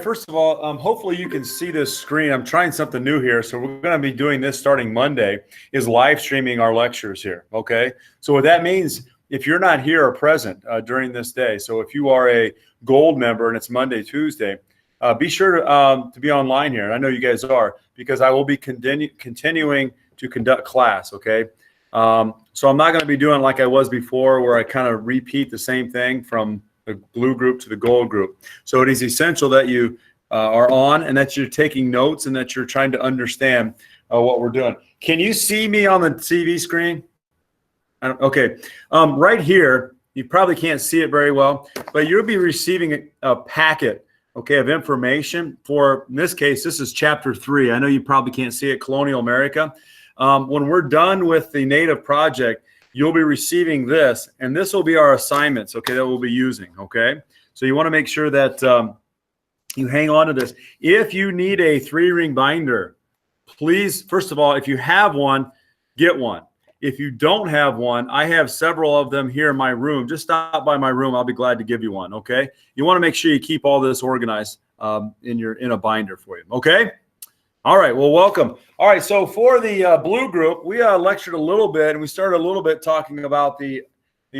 first of all, hopefully you can see this screen. I'm trying something new here. So we're going to be doing this starting Monday, is live streaming our lectures here. Okay. So what that means, if you're not here or present during this day, so if you are a gold member and it's Monday, Tuesday, be sure to be online here. And I know you guys are, because I will be continuing to conduct class. Okay. So I'm not going to be doing like I was before, where I kind of repeat the same thing from the blue group to the gold group. So it is essential that you are on, and that you're taking notes, and that you're trying to understand what we're doing. Can you see me on the TV screen? Okay. Right here, you probably can't see it very well, but you'll be receiving a packet, okay, of information for, in this case, this is chapter 3. I know you probably can't see it, Colonial America. When we're done with the native project, you'll be receiving this, and this will be our assignments, okay, that we'll be using, okay? So you want to make sure that you hang on to this. If you need a 3-ring binder, please, first of all, if you have one, get one. If you don't have one, I have several of them here in my room. Just stop by my room. I'll be glad to give you one, okay? You want to make sure you keep all this organized in a binder for you, okay? All right, well, welcome. All right, so for the blue group, we lectured a little bit, and we started a little bit talking about the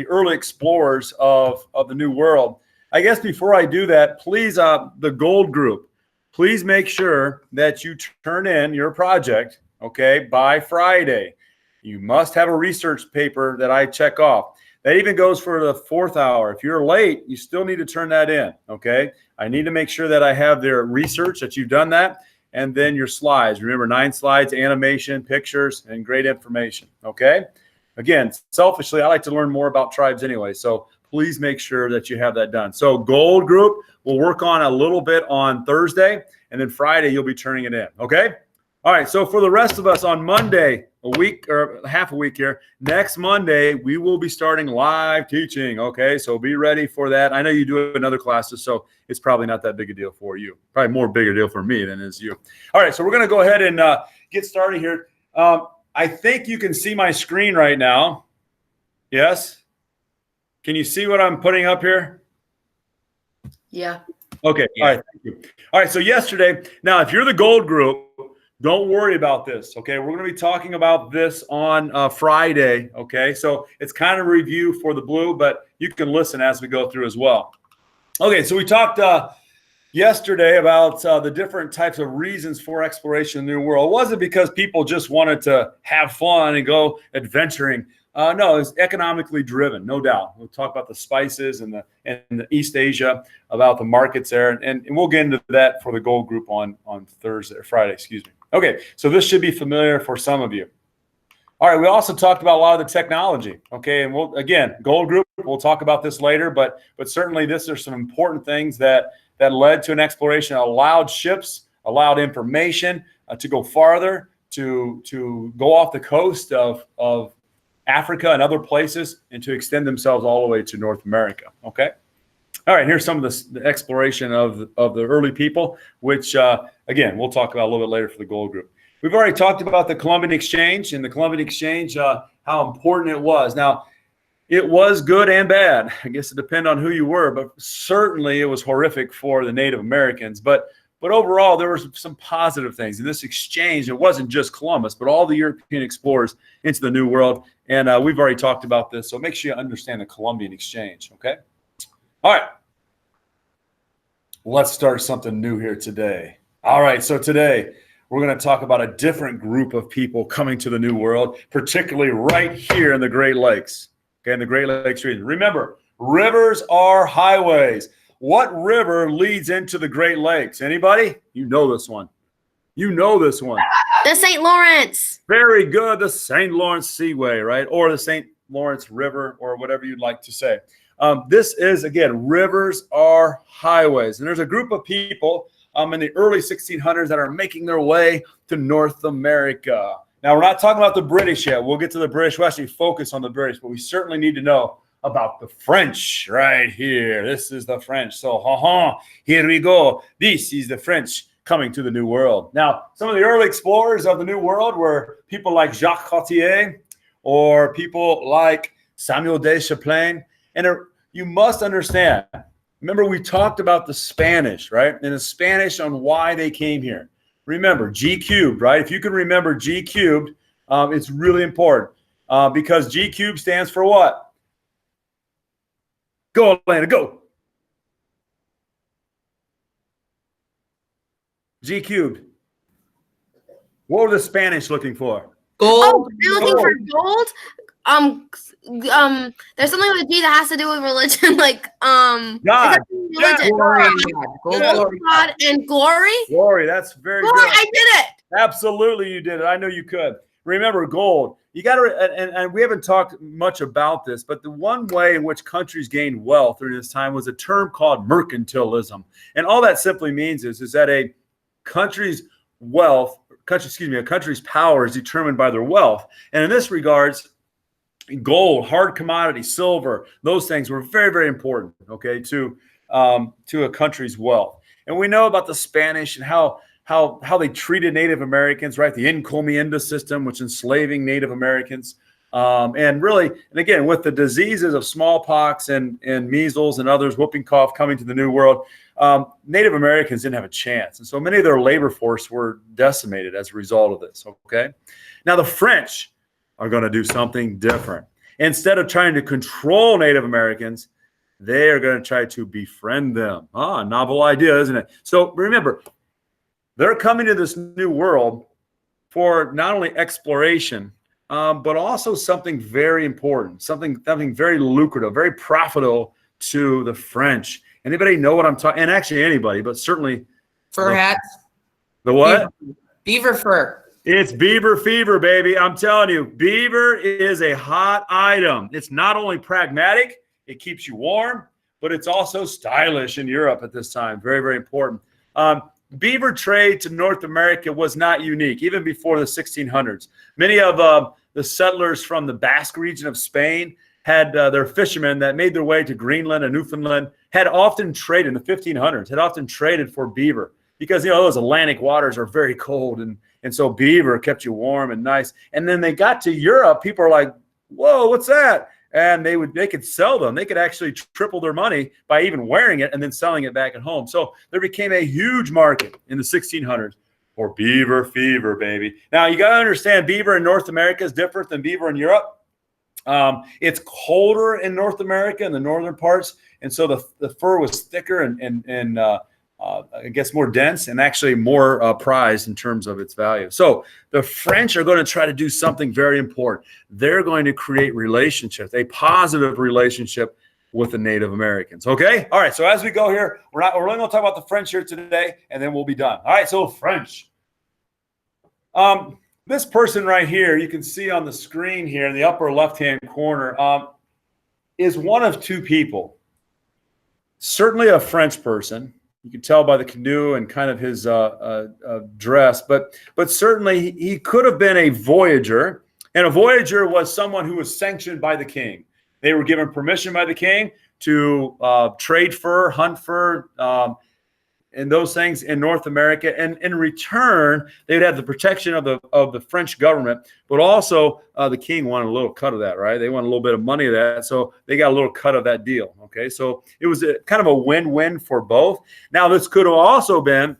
early explorers of the New World. I guess before I do that, please, the gold group, please make sure that you turn in your project, okay, by Friday. You must have a research paper that I check off. That even goes for the 4th hour. If you're late, you still need to turn that in, okay? I need to make sure that I have their research, that you've done that. And then your slides. Remember, 9 slides, animation, pictures, and great information, okay? Again, selfishly, I like to learn more about tribes anyway, so please make sure that you have that done. So gold group, we'll work on a little bit on Thursday, and then Friday you'll be turning it in, okay? All right, so for the rest of us on Monday, a week or half a week here, next Monday, we will be starting live teaching, okay? So be ready for that. I know you do in other classes, so it's probably not that big a deal for you. Probably more bigger deal for me than it is you. All right, so we're going to go ahead and get started here. I think you can see my screen right now. Yes? Can you see what I'm putting up here? Yeah. Okay, yeah. All right, thank you. All right, so yesterday, now if you're the gold group, don't worry about this, okay? We're going to be talking about this on Friday, okay? So it's kind of a review for the blue, but you can listen as we go through as well. Okay, so we talked yesterday about the different types of reasons for exploration in the New World. It wasn't because people just wanted to have fun and go adventuring. No, it's economically driven, no doubt. We'll talk about the spices and the East Asia, about the markets there, and we'll get into that for the gold group on Thursday or Friday, excuse me. Okay, so this should be familiar for some of you. All right, we also talked about a lot of the technology, okay? And we'll, again, gold group, we'll talk about this later, but certainly this are some important things that led to an exploration, allowed ships, allowed information to go farther, to go off the coast of Africa and other places, and to extend themselves all the way to North America, okay? All right, here's some of the exploration of the early people, which, again, we'll talk about a little bit later for the gold group. We've already talked about the Columbian Exchange, and the Columbian Exchange, how important it was. Now, it was good and bad. I guess it depended on who you were, but certainly it was horrific for the Native Americans. But overall, there were some positive things. In this exchange, it wasn't just Columbus, but all the European explorers into the New World. And we've already talked about this, so make sure you understand the Columbian Exchange, okay? All right. Let's start something new here today. All right, so today we're going to talk about a different group of people coming to the New World, particularly right here in the Great Lakes, okay, in the Great Lakes region. Remember, rivers are highways. What river leads into the Great Lakes? Anybody? You know this one. You know this one. The St. Lawrence. Very good. The St. Lawrence Seaway, right? Or the St. Lawrence River, or whatever you'd like to say. This is, again, rivers are highways. And there's a group of people in the early 1600s that are making their way to North America. Now, we're not talking about the British yet. We'll get to the British. We'll actually focus on the British, but we certainly need to know about the French right here. This is the French. So, here we go. This is the French coming to the New World. Now, some of the early explorers of the New World were people like Jacques Cartier or people like Samuel de Champlain. And you must understand, Remember, we talked about the Spanish, right? And the Spanish on why they came here. Remember, G cubed, right? If you can remember G cubed, it's really important because G cubed stands for what? Go, Atlanta, go. G cubed. What were the Spanish looking for? Oh, Gold. they're looking for gold. There's something with G that has to do with religion, like God. religion. Glory and God. Gold, Gold, glory. God, and glory. Glory, that's very Glory, good. I did it. Absolutely, you did it. I know you could. Remember, gold. You got to, and we haven't talked much about this, but the one way in which countries gained wealth during this time was a term called mercantilism, and all that simply means is that a country's wealth, a country's power is determined by their wealth, and in this regards, gold, hard commodity, silver, those things were very, very important. Okay, to a country's wealth, and we know about the Spanish and how they treated Native Americans, right? The encomienda system, which enslaving Native Americans. And again, with the diseases of smallpox and measles and others, whooping cough coming to the New World, Native Americans didn't have a chance. And so many of their labor force were decimated as a result of this, okay? Now, the French are going to do something different. Instead of trying to control Native Americans, they are going to try to befriend them. Novel idea, isn't it? So remember, they're coming to this new world for not only exploration, but also something very important, something very lucrative, very profitable to the French. Anybody know what I'm talking? And actually anybody, but certainly Fur hats. the what? Beaver fur. It's beaver fever, baby. I'm telling you, beaver is a hot item. It's not only pragmatic, it keeps you warm, but it's also stylish in Europe at this time. Very, very important. Beaver trade to North America was not unique, even before the 1600s. Many of the settlers from the Basque region of Spain had their fishermen that made their way to Greenland and Newfoundland, had often traded in the 1500s, had often traded for beaver because, those Atlantic waters are very cold. And so beaver kept you warm and nice. And then they got to Europe, people are like, whoa, what's that? And they could sell them. They could actually triple their money by even wearing it and then selling it back at home. So there became a huge market in the 1600s for beaver fever, baby. Now you got to understand, beaver in North America is different than beaver in Europe. It's colder in North America in the northern parts, and so the fur was thicker and I guess more dense and actually more prized in terms of its value. So the French are going to try to do something very important. They're going to create relationships, a positive relationship with the Native Americans. Okay. All right. So as we go here, we're only going to talk about the French here today, and then we'll be done. All right. So French. This person right here, you can see on the screen here in the upper left-hand corner, is one of two people. Certainly a French person. You can tell by the canoe and kind of his dress, but certainly he could have been a voyager, and a voyager was someone who was sanctioned by the king. They were given permission by the king to trade fur, hunt fur, and those things in North America. And in return, they'd have the protection of the French government, but also the king wanted a little cut of that, right? They wanted a little bit of money of that, so they got a little cut of that deal. Okay, so it was kind of a win-win for both. Now, this could have also been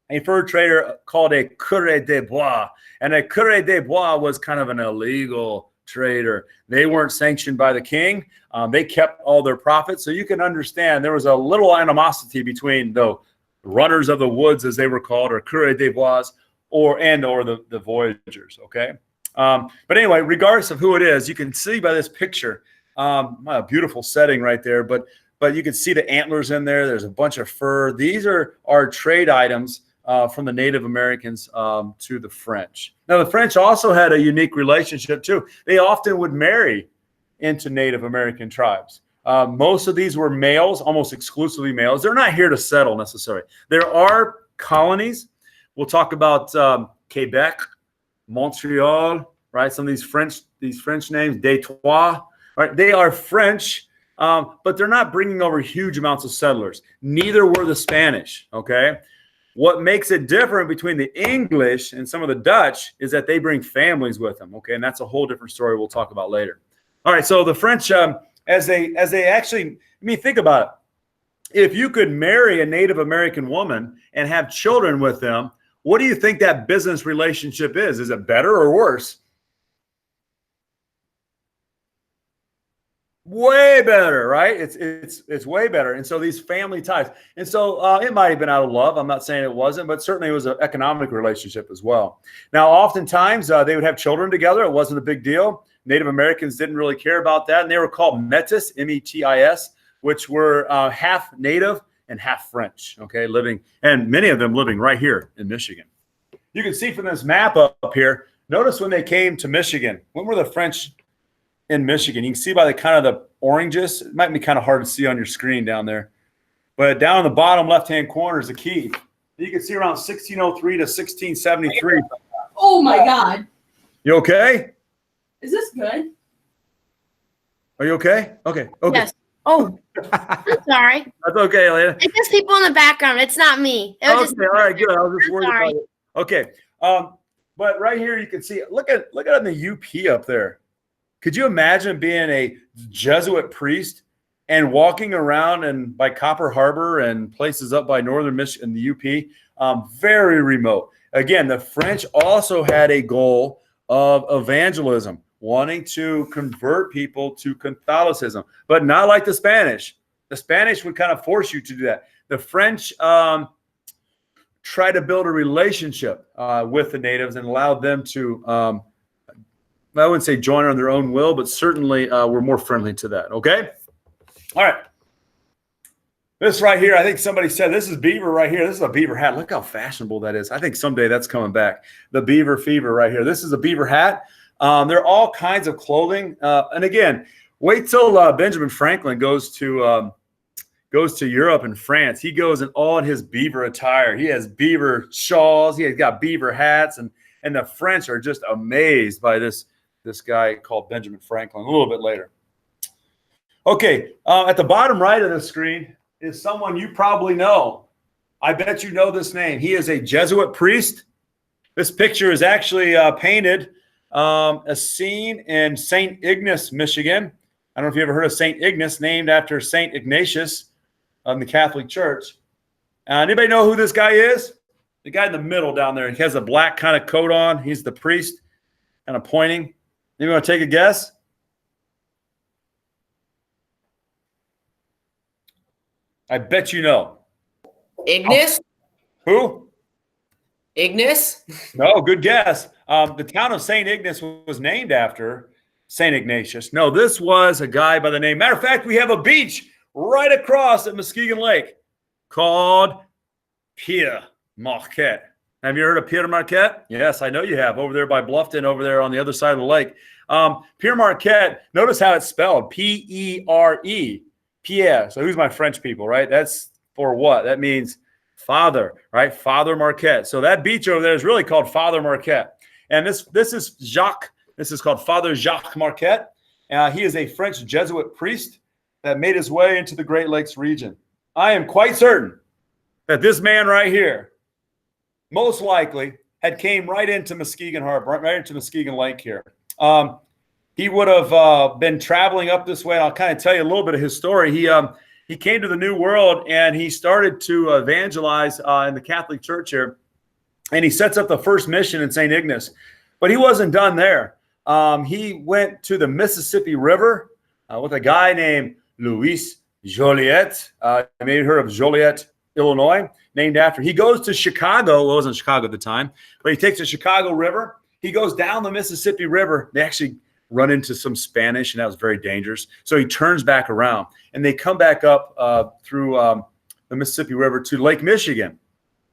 a fur trader called a coureur de bois, and a coureur de bois was kind of an illegal trader. They weren't sanctioned by the king. They kept all their profits, so you can understand there was a little animosity between the runners of the woods, as they were called, or coureur de bois, or the voyagers. Okay, but anyway, regardless of who it is, you can see by this picture, a beautiful setting right there. But you can see the antlers in there. There's a bunch of fur. These are trade items from the Native Americans to the French. Now, the French also had a unique relationship too. They often would marry into Native American tribes. Most of these were males, almost exclusively males. They're not here to settle necessarily. There are colonies. We'll talk about Quebec, Montreal, right? Some of these French names, Détroit, right? They are French, but they're not bringing over huge amounts of settlers. Neither were the Spanish, okay? What makes it different between the English and some of the Dutch is that they bring families with them, okay? And that's a whole different story we'll talk about later. All right, so the French, as they actually, think about it. if you could marry a Native American woman and have children with them, what do you think that business relationship is? Is it better or worse? Way better, right? It's way better. And so these family ties. And so it might have been out of love. I'm not saying it wasn't, but certainly it was an economic relationship as well. Now, oftentimes they would have children together. It wasn't a big deal. Native Americans didn't really care about that. And they were called Metis, M-E-T-I-S, which were half Native and half French, okay, living, and many of them living right here in Michigan. You can see from this map up here, notice when they came to Michigan, when were the French in Michigan? You can see by the kind of the oranges, it might be kind of hard to see on your screen down there, but down in the bottom left-hand corner is the key. You can see around 1603 to 1673. Oh my God. You okay? Is this good? Are you okay? Okay. Okay. Yes. Oh, I'm sorry. That's okay, Elena. It's just people in the background. It's not me. It was Okay, all right, good. I was just worried Sorry. about it. Okay. But right here you can see, look at the UP up there. Could you imagine being a Jesuit priest and walking around and by Copper Harbor and places up by northern Michigan, the UP, very remote. Again, the French also had a goal of evangelism, wanting to convert people to Catholicism, but not like the Spanish. The Spanish would kind of force you to do that. The French try to build a relationship with the natives and allow them to, I wouldn't say join on their own will, but certainly we're more friendly to that. Okay. All right. This right here, I think somebody said this is beaver right here. This is a beaver hat. Look how fashionable that is. I think someday that's coming back. The beaver fever right here. This is a beaver hat. There are all kinds of clothing. And again, wait till Benjamin Franklin goes to Europe and France. He goes in all in his beaver attire. He has beaver shawls. He has got beaver hats. And the French are just amazed by this guy called Benjamin Franklin a little bit later. Okay, at the bottom right of the screen is someone you probably know. I bet you know this name. He is a Jesuit priest. This picture is actually painted a scene in St. Ignace, Michigan. I don't know if you ever heard of St. Ignace, named after St. Ignatius in the Catholic Church. Anybody know who this guy is? The guy in the middle down there. He has a black kind of coat on. He's the priest, kind of pointing. You want to take a guess? I bet you know. Ignis? Who? Ignis? No, good guess. The town of St. Ignace was named after St. Ignatius. No, this was a guy by the name. Matter of fact, we have a beach right across at Muskegon Lake called Pierre Marquette. Have you heard of Pierre Marquette? Yes, I know you have. Over there by Bluffton, over there on the other side of the lake. Pierre Marquette, notice how it's spelled. P-E-R-E. Pierre. So who's my French people, right? That's for what? That means father, right? Father Marquette. So that beach over there is really called Father Marquette. And this is Jacques. This is called Father Jacques Marquette. He is a French Jesuit priest that made his way into the Great Lakes region. I am quite certain that this man right here most likely had came right into Muskegon Harbor, right into Muskegon Lake here. He would have been traveling up this way. I'll kind of tell you a little bit of his story. He came to the New World and he started to evangelize in the Catholic Church here. And he sets up the first mission in St. Ignace. But he wasn't done there. He went to the Mississippi River with a guy named Louis Joliet. I may have heard of Joliet, Illinois, named after. He goes to Chicago. Well, it wasn't Chicago at the time, but he takes the Chicago River. He goes down the Mississippi River. They actually run into some Spanish, and that was very dangerous. So he turns back around, and they come back up through the Mississippi River to Lake Michigan.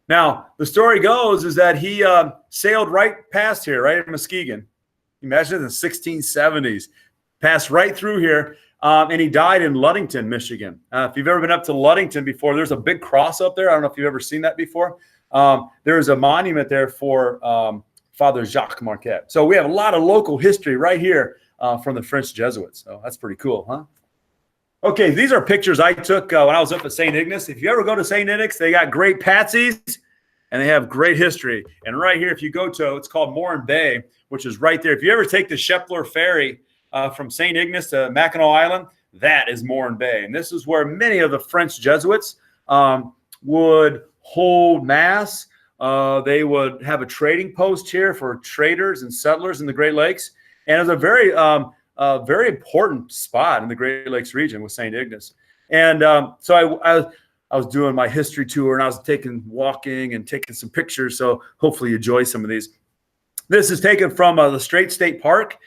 Now, the story goes is that he sailed right past here, right in Muskegon. Imagine in the 1670s, passed right through here, and he died in Ludington, Michigan. If you've ever been up to Ludington before, there's a big cross up there. I don't know if you've ever seen that before. There is a monument there for Father Jacques Marquette. So we have a lot of local history right here from the French Jesuits. So that's pretty cool, huh? Okay, these are pictures I took when I was up at St. Ignace. If you ever go to St. Ignace, they got great patsies, and they have great history. And right here, if you go to, it's called Morin Bay, which is right there. If you ever take the Shepler Ferry from St. Ignace to Mackinac Island, that is Morin Bay. And this is where many of the French Jesuits would hold mass. They would have a trading post here for traders and settlers in the Great Lakes. And it was a very important spot in the Great Lakes region with St. Ignace. And so I was doing my history tour, and I was walking and taking some pictures. So hopefully you enjoy some of these. This is taken from the Strait State Park,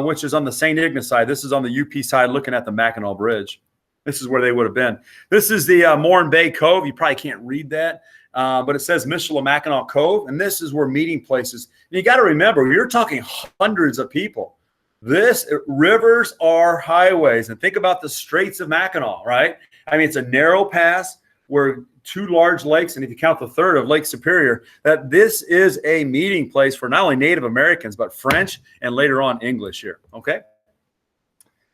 which is on the St. Ignace side. This is on the UP side looking at the Mackinac Bridge. This is where they would have been. This is the Morin Bay Cove. You probably can't read that, but it says Michilimackinac Cove, and this is where meeting places. And you got to remember, you're talking hundreds of people. Rivers are highways, and think about the Straits of Mackinac, right? I mean, it's a narrow pass where two large lakes, and if you count the third of Lake Superior, that this is a meeting place for not only Native Americans, but French and later on English here, okay?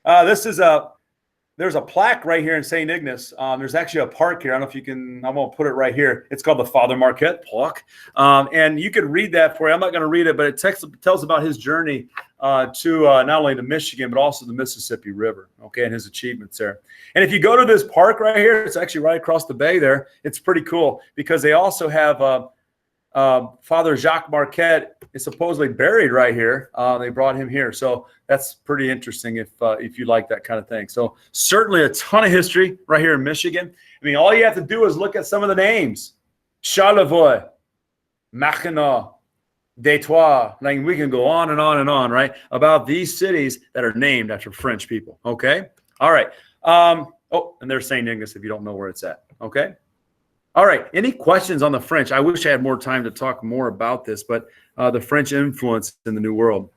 There's a plaque right here in St. Ignace. There's actually a park here. I don't know if you can, I'm going to put it right here. It's called the Father Marquette Plaque. And you could read that for you. I'm not going to read it, but it tells about his journey to not only to Michigan, but also the Mississippi River, okay, and his achievements there. And if you go to this park right here, it's actually right across the bay there. It's pretty cool because they also have Father Jacques Marquette is supposedly buried right here. They brought him here. So that's pretty interesting if you like that kind of thing. So certainly a ton of history right here in Michigan. I mean, all you have to do is look at some of the names. Charlevoix, Mackinac, Detroit. Like we can go on and on and on, right? About these cities that are named after French people. Okay. All right. Oh, and there's St. Ignace if you don't know where it's at. Okay. All right. Any questions on the French? I wish I had more time to talk more about this, but the French influence in the New World.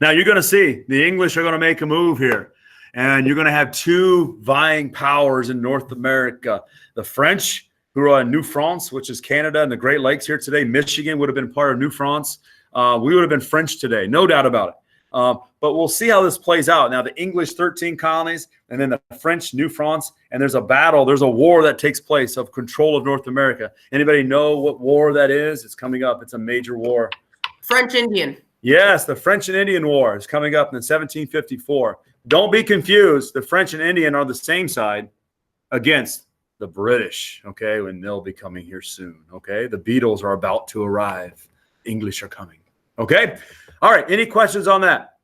Now you're going to see the English are going to make a move here, and you're going to have two vying powers in North America. The French, who are in New France, which is Canada and the Great Lakes here today. Michigan would have been part of New France. We would have been French today, no doubt about it. But we'll see how this plays out. Now, the English 13 colonies, and then the French New France, and there's a battle. There's a war that takes place of control of North America. Anybody know what war that is? It's coming up. It's a major war. French Indian. Yes, the French and Indian War is coming up in 1754. Don't be confused. The French and Indian are the same side against the British, okay, and they'll be coming here soon, okay? The Beatles are about to arrive. English are coming, okay? All right, any questions on that?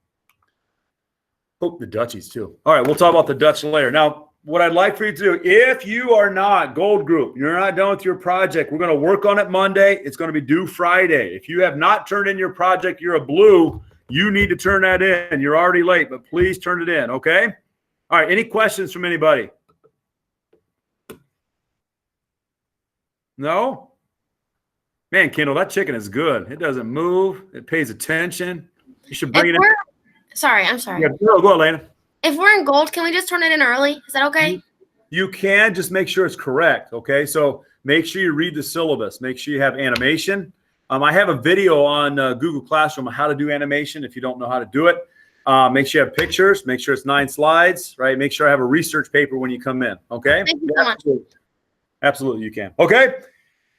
Oh, the Dutchies too. All right, we'll talk about the Dutch later. Now, what I'd like for you to do, if you are not Gold Group, you're not done with your project, we're going to work on it Monday. It's going to be due Friday. If you have not turned in your project, you're a blue, you need to turn that in. You're already late, but please turn it in, okay? All right, any questions from anybody? No? Man, Kendall, that chicken is good. It doesn't move. It pays attention. You should bring it in. Sorry, I'm sorry. Yeah, go, Elena. If we're in gold, can we just turn it in early? Is that okay? You can just make sure it's correct, okay? So make sure you read the syllabus. Make sure you have animation. I have a video on Google Classroom on how to do animation if you don't know how to do it. Make sure you have pictures. Make sure it's 9 slides, right? Make sure I have a research paper when you come in, okay? Thank you so much. Absolutely, you can. Okay?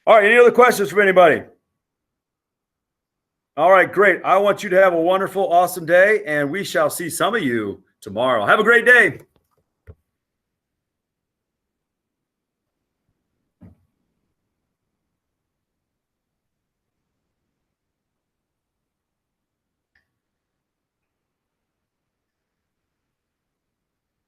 All right, any other questions from anybody? All right, great. I want you to have a wonderful, awesome day, and we shall see some of you tomorrow. Have a great day.